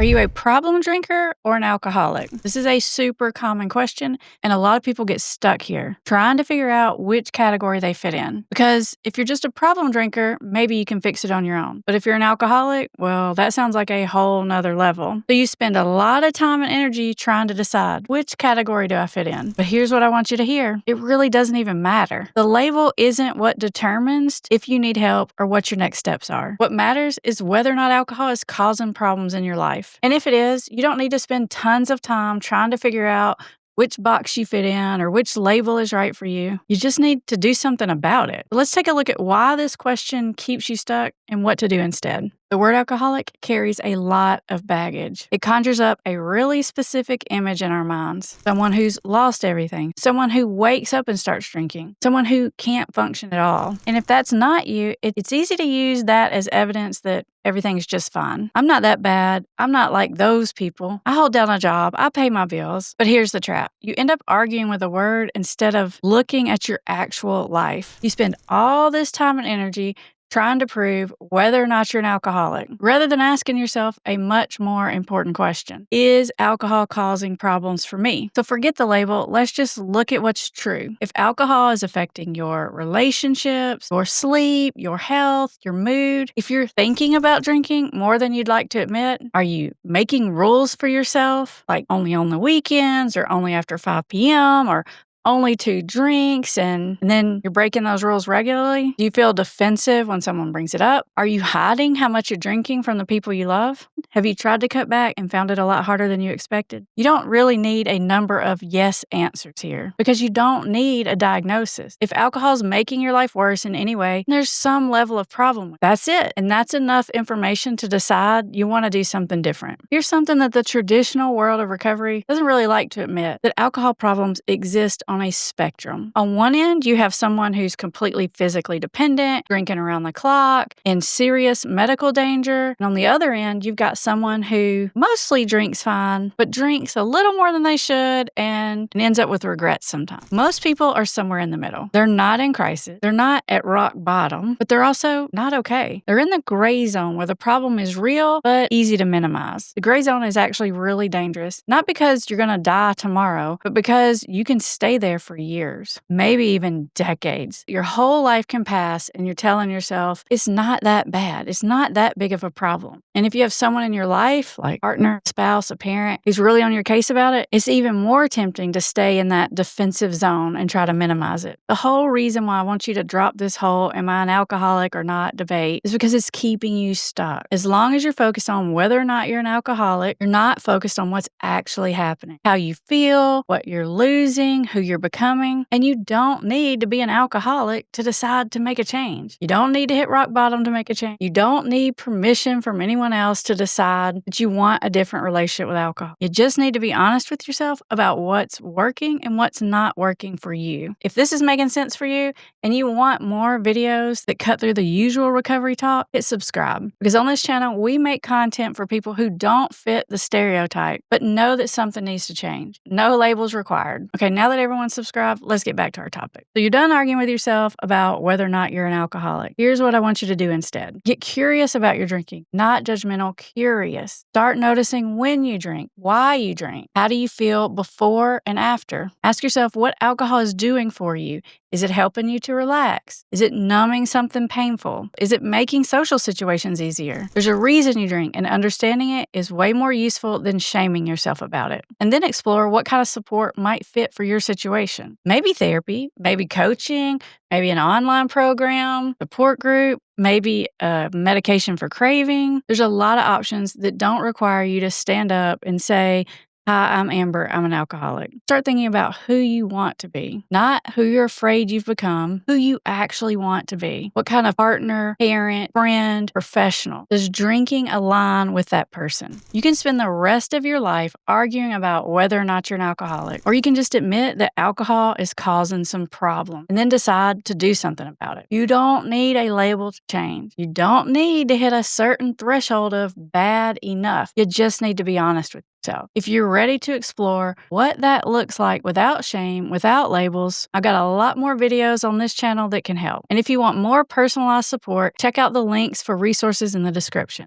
Are you a problem drinker or an alcoholic? This is a super common question, and a lot of people get stuck here trying to figure out which category they fit in. Because if you're just a problem drinker, maybe you can fix it on your own. But if you're an alcoholic, well, that sounds like a whole nother level. So you spend a lot of time and energy trying to decide which category do I fit in. But here's what I want you to hear. It really doesn't even matter. The label isn't what determines if you need help or what your next steps are. What matters is whether or not alcohol is causing problems in your life. And if it is, you don't need to spend tons of time trying to figure out which box you fit in or which label is right for you. You just need to do something about it. Let's take a look at why this question keeps you stuck and what to do instead. The word alcoholic carries a lot of baggage. It conjures up a really specific image in our minds. Someone who's lost everything. Someone who wakes up and starts drinking. Someone who can't function at all. And if that's not you, it's easy to use that as evidence that everything's just fine. I'm not that bad. I'm not like those people. I hold down a job. I pay my bills. But here's the trap. You end up arguing with a word instead of looking at your actual life. You spend all this time and energy trying to prove whether or not you're an alcoholic, rather than asking yourself a much more important question. Is alcohol causing problems for me? So forget the label. Let's just look at what's true. If alcohol is affecting your relationships, your sleep, your health, your mood, if you're thinking about drinking more than you'd like to admit, are you making rules for yourself, like only on the weekends or only after 5 p.m. or only 2 drinks, and then you're breaking those rules regularly? Do you feel defensive when someone brings it up? Are you hiding how much you're drinking from the people you love? Have you tried to cut back and found it a lot harder than you expected? You don't really need a number of yes answers here because you don't need a diagnosis. If alcohol is making your life worse in any way, there's some level of problem. That's it. And that's enough information to decide you want to do something different. Here's something that the traditional world of recovery doesn't really like to admit, that alcohol problems exist on a spectrum. On one end, you have someone who's completely physically dependent, drinking around the clock, in serious medical danger. And on the other end, you've got someone who mostly drinks fine, but drinks a little more than they should and ends up with regrets sometimes. Most people are somewhere in the middle. They're not in crisis. They're not at rock bottom, but they're also not okay. They're in the gray zone where the problem is real, but easy to minimize. The gray zone is actually really dangerous, not because you're going to die tomorrow, but because you can stay there for years, maybe even decades. Your whole life can pass and you're telling yourself, it's not that bad. It's not that big of a problem. And if you have someone in your life, like a partner, a spouse, a parent, who's really on your case about it, it's even more tempting to stay in that defensive zone and try to minimize it. The whole reason why I want you to drop this whole am I an alcoholic or not debate is because it's keeping you stuck. As long as you're focused on whether or not you're an alcoholic, you're not focused on what's actually happening, how you feel, what you're losing, who you're becoming. And you don't need to be an alcoholic to decide to make a change. You don't need to hit rock bottom to make a change. You don't need permission from anyone else to decide that you want a different relationship with alcohol. You just need to be honest with yourself about what's working and what's not working for you. If this is making sense for you and you want more videos that cut through the usual recovery talk, hit subscribe. Because on this channel, we make content for people who don't fit the stereotype, but know that something needs to change. No labels required. Okay, now that everyone's subscribed, let's get back to our topic. So you're done arguing with yourself about whether or not you're an alcoholic. Here's what I want you to do instead. Get curious about your drinking, not judgmental, curious. Start noticing when you drink, why you drink, how do you feel before and after. Ask yourself what alcohol is doing for you. Is it helping you to relax? Is it numbing something painful? Is it making social situations easier? There's a reason you drink, and understanding it is way more useful than shaming yourself about it. And then explore what kind of support might fit for your situation. Maybe therapy, maybe coaching, maybe an online program, support group, maybe a medication for craving. There's a lot of options that don't require you to stand up and say, hi, I'm Amber. I'm an alcoholic. Start thinking about who you want to be, not who you're afraid you've become, who you actually want to be. What kind of partner, parent, friend, professional does drinking align with that person? You can spend the rest of your life arguing about whether or not you're an alcoholic, or you can just admit that alcohol is causing some problem and then decide to do something about it. You don't need a label to change. You don't need to hit a certain threshold of bad enough. You just need to be honest with yourself. If you're ready to explore what that looks like without shame, without labels, I've got a lot more videos on this channel that can help. And if you want more personalized support, check out the links for resources in the description.